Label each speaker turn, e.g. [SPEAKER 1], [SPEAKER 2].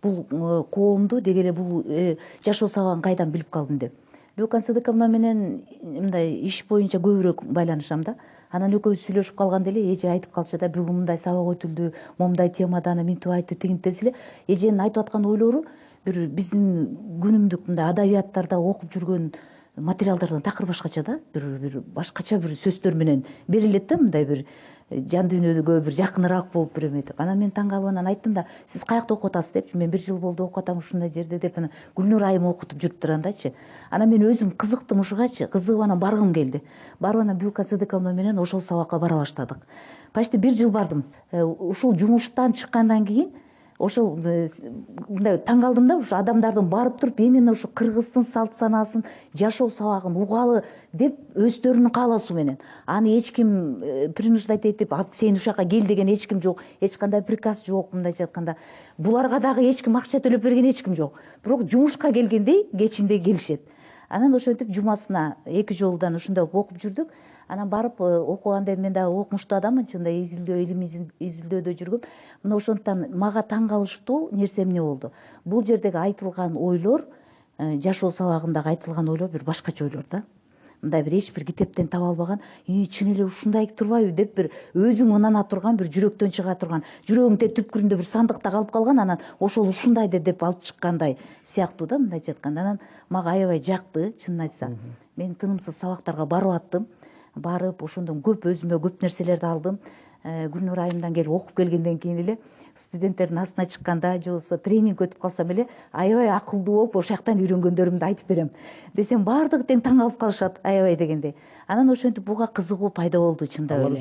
[SPEAKER 1] бул коомду деги эле бул жашоо сабагын кайдан билип калдым деп. Бөкөн Сыдыковна менен мындай иш боюнча көбүрөөк байланышам да. Анан экөөбүз сүйлөшүп калганда эле эже айтып калчу да, бүгүн мындай сабак өтүлдү, момундай темада аны минтип айтты, тигинтип десе эле эженин айтып аткан ойлору бир биздин күнүмдүк мындай адабияттарда окуп жүргөн материалдардан такыр башкача да, бир башкача бир сөздөр менен берилет да, мындай бир жан дүйнөгө бир жакыныраак болуп бир эметип. Анан мен таң калып анан айттым да, сиз каякта окуп атасыз депчи. Мен 1 жыл болду окуп атам ушундай жерде деп, анан Гүлнур айым окутуп жүрүптүр андачы. Анан мен өзүм кызыктым ушугачы, кызыгып анан баргым келди. Барып анан Бүка Сыдыковна менен ошол сабакка бара баштадык. Почти 1 жыл бардым. Ушул жумуштан чыккандан кийин ошол мындай таң калдым да, ушу адамдардын барып туруп именно ушу кыргыздын салт санаасын, жашоо сабагын угалы деп өздөрүнүн каалоосу менен. Аны эч ким принуждать этип, сен ушака кел деген эч ким жок, эч кандай приказ жок, мындайча айтканда. Буларга дагы эч ким акча төлөп берген эч ким жок. Бирок жумушка келгендей кечинде келишет. Анан ошентип жумасына 2 жолдан ушундай окуп жүрдүк. Анан барып окуганда мен дагы окумуштуу адаммын, чынында изилдөө, илим изилдөөдө жүргөм. Мына ошондуктан мага таң калыштуу нерсе эмне болду? Бул жердеги айтылган ойлор, жашоо сабагындагы айтылган ойлор бир башкача ойлор да. Мындай бир эч бир китептен таба албаган, чын эле ушундай турбайбы деп бир өзүң ынана турган, бир жүрөктөн чыга турган, жүрөгүң түпкүрүндө бир сандыкта калып калган, анан ошол ушундай деп алып чыккандай сыяктуу да, мындайча айтканда. Анан мага аябай жакты, чынын айтсам. Мен тынымсыз сабактарга барып аттым. Барып ошондон көп өзүмө көп нерселерди алдым. Гүлнур айымдан келип окуп келгенден кийин эле студенттердин астына чыкканда же болбосо тренинг өтүп калсам эле аябай акылдуу болуп ошол жактан үйрөнгөндөрүмдү айтып берем десем, баардыгы тең таң калып калышат, аябай дегенде. Анан ошентип буга кызыгуу пайда болду, чындап эле.